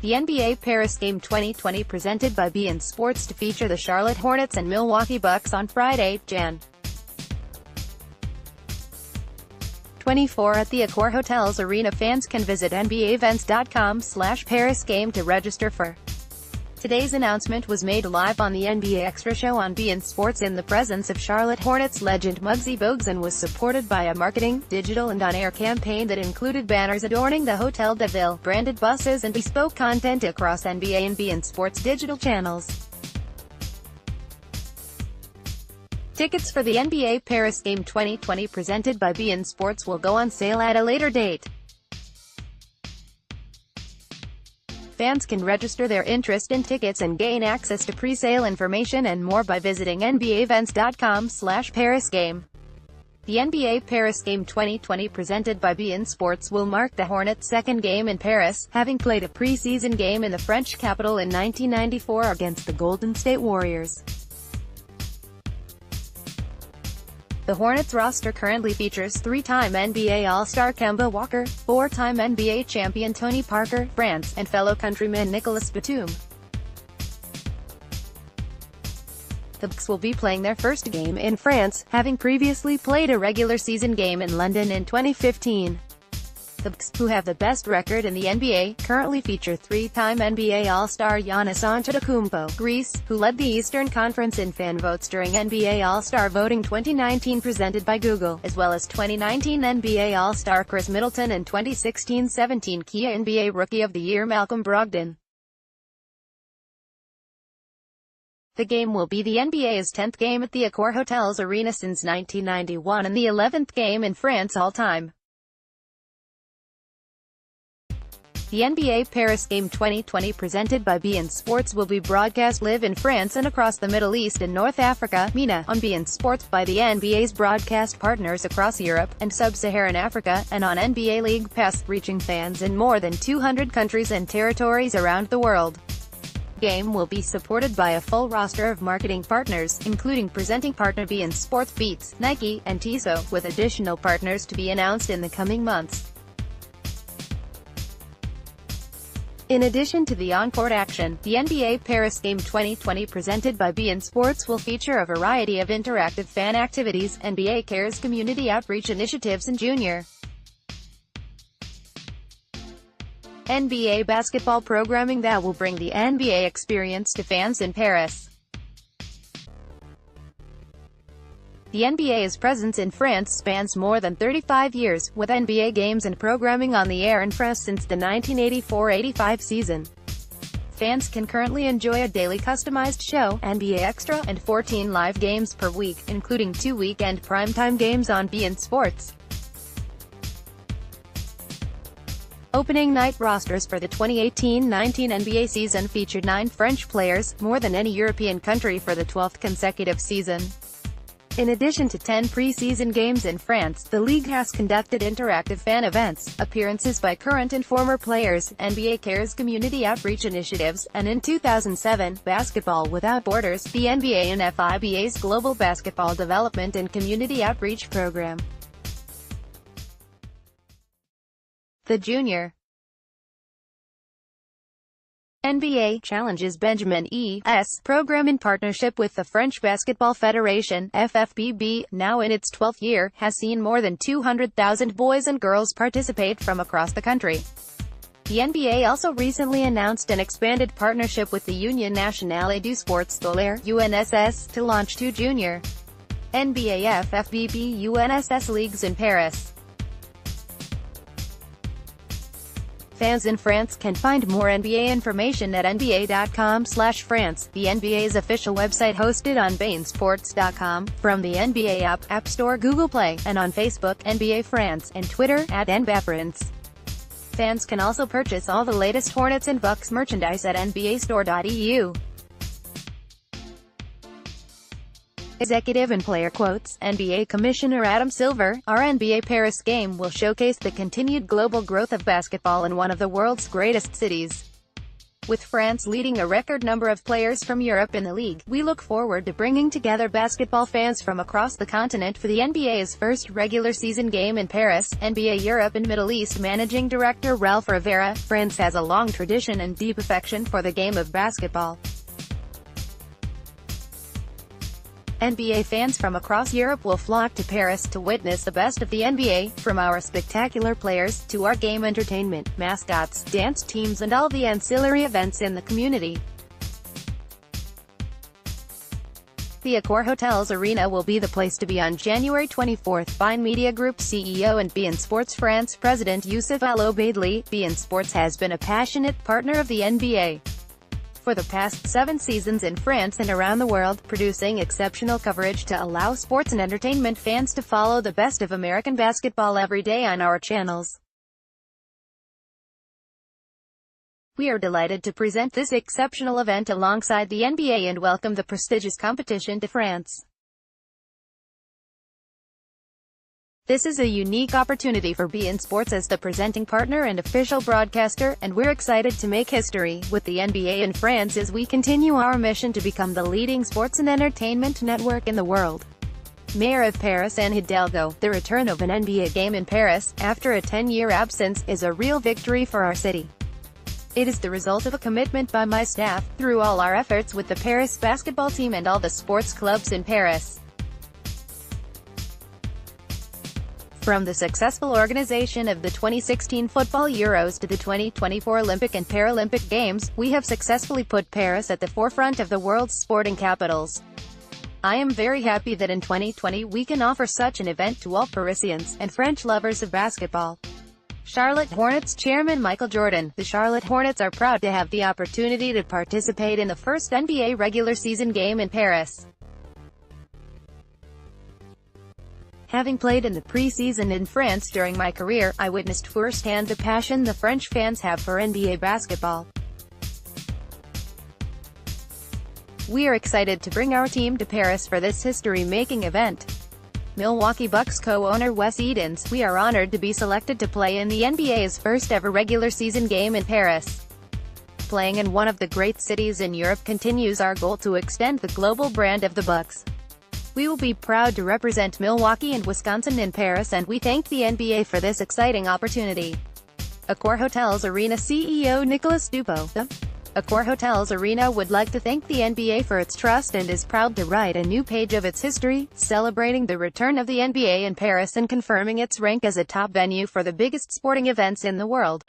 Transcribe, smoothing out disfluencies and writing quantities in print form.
The NBA Paris Game 2020 presented by beIN Sports to feature the Charlotte Hornets and Milwaukee Bucks on Friday, Jan. 24 at the AccorHotels Arena. Fans can visit nbaevents.com/ParisGame to register for. Today's announcement was made live on the NBA Extra show on beIN Sports in the presence of Charlotte Hornets legend Muggsy Bogues and was supported by a marketing, digital and on-air campaign that included banners adorning the Hotel de Ville, branded buses and bespoke content across NBA and beIN Sports digital channels. Tickets for the NBA Paris Game 2020 presented by beIN Sports will go on sale at a later date. Fans can register their interest in tickets and gain access to pre-sale information and more by visiting nbaevents.com/ParisGame. The NBA Paris Game 2020 presented by beIN Sports will mark the Hornets' second game in Paris, having played a preseason game in the French capital in 1994 against the Golden State Warriors. The Hornets roster currently features three-time NBA All-Star Kemba Walker, four-time NBA champion Tony Parker, France, and fellow countryman Nicolas Batum. The Bucks will be playing their first game in France, having previously played a regular season game in London in 2015. The Bucks, who have the best record in the NBA, currently feature three-time NBA All-Star Giannis Antetokounmpo, Greece, who led the Eastern Conference in fan votes during NBA All-Star Voting 2019 presented by Google, as well as 2019 NBA All-Star Chris Middleton and 2016-17 Kia NBA Rookie of the Year Malcolm Brogdon. The game will be the NBA's 10th game at the AccorHotels Arena since 1991 and the 11th game in France all-time. The NBA Paris Game 2020 presented by beIN Sports will be broadcast live in France and across the Middle East and North Africa, MENA, on beIN Sports by the NBA's broadcast partners across Europe and Sub-Saharan Africa, and on NBA League Pass, reaching fans in more than 200 countries and territories around the world. The game will be supported by a full roster of marketing partners, including presenting partner beIN Sports Beats, Nike, and Tissot, with additional partners to be announced in the coming months. In addition to the on-court action, the NBA Paris Game 2020 presented by beIN Sports will feature a variety of interactive fan activities, NBA Cares community outreach initiatives and junior NBA basketball programming that will bring the NBA experience to fans in Paris. The NBA's presence in France spans more than 35 years, with NBA games and programming on the air in France since the 1984-85 season. Fans can currently enjoy a daily customized show, NBA Extra, and 14 live games per week, including 2 weekend primetime games on beIN Sports. Opening night rosters for the 2018-19 NBA season featured 9 French players, more than any European country for the 12th consecutive season. In addition to 10 preseason games in France, the league has conducted interactive fan events, appearances by current and former players, NBA Cares community outreach initiatives, and in 2007, Basketball Without Borders, the NBA and FIBA's Global Basketball Development and Community Outreach Program. The Junior NBA Challenges Benjamin E.S. program in partnership with the French Basketball Federation, FFBB, now in its 12th year, has seen more than 200,000 boys and girls participate from across the country. The NBA also recently announced an expanded partnership with the Union Nationale du Sport Scolaire, UNSS, to launch 2 junior NBA FFBB UNSS leagues in Paris. Fans in France can find more NBA information at nba.com/France, the NBA's official website hosted on beINsports.com, from the NBA App Store, Google Play, and on Facebook, NBA France, and Twitter, @NBAFrance. Fans can also purchase all the latest Hornets and Bucks merchandise at nbastore.eu. Executive and player quotes. NBA Commissioner Adam Silver, our NBA Paris game will showcase the continued global growth of basketball in one of the world's greatest cities. With France leading a record number of players from Europe in the league, we look forward to bringing together basketball fans from across the continent for the NBA's first regular season game in Paris. NBA Europe and Middle East Managing Director Ralph Rivera. France has a long tradition and deep affection for the game of basketball. NBA fans from across Europe will flock to Paris to witness the best of the NBA, from our spectacular players, to our game entertainment, mascots, dance teams and all the ancillary events in the community. The AccorHotels Arena will be the place to be on January 24. beIN Media Group CEO and beIN Sports France President Youssef Al-Obeidly. beIN Sports has been a passionate partner of the NBA for the past 7 seasons in France and around the world, producing exceptional coverage to allow sports and entertainment fans to follow the best of American basketball every day on our channels. We are delighted to present this exceptional event alongside the NBA and welcome the prestigious competition to France. This is a unique opportunity for beIN Sports as the presenting partner and official broadcaster, and we're excited to make history with the NBA in France as we continue our mission to become the leading sports and entertainment network in the world. Mayor of Paris Anne Hidalgo, the return of an NBA game in Paris, after a 10-year absence, is a real victory for our city. It is the result of a commitment by my staff, through all our efforts with the Paris basketball team and all the sports clubs in Paris. From the successful organization of the 2016 Football Euros to the 2024 Olympic and Paralympic Games, we have successfully put Paris at the forefront of the world's sporting capitals. I am very happy that in 2020 we can offer such an event to all Parisians, and French lovers of basketball. Charlotte Hornets Chairman Michael Jordan. The Charlotte Hornets are proud to have the opportunity to participate in the first NBA regular season game in Paris. Having played in the pre-season in France during my career, I witnessed firsthand the passion the French fans have for NBA basketball. We are excited to bring our team to Paris for this history-making event. Milwaukee Bucks co-owner Wes Edens. We are honored to be selected to play in the NBA's first ever regular season game in Paris. Playing in one of the great cities in Europe continues our goal to extend the global brand of the Bucks. We will be proud to represent Milwaukee and Wisconsin in Paris, and we thank the NBA for this exciting opportunity. AccorHotels Arena CEO Nicolas Dupo. The AccorHotels Arena would like to thank the NBA for its trust and is proud to write a new page of its history, celebrating the return of the NBA in Paris and confirming its rank as a top venue for the biggest sporting events in the world.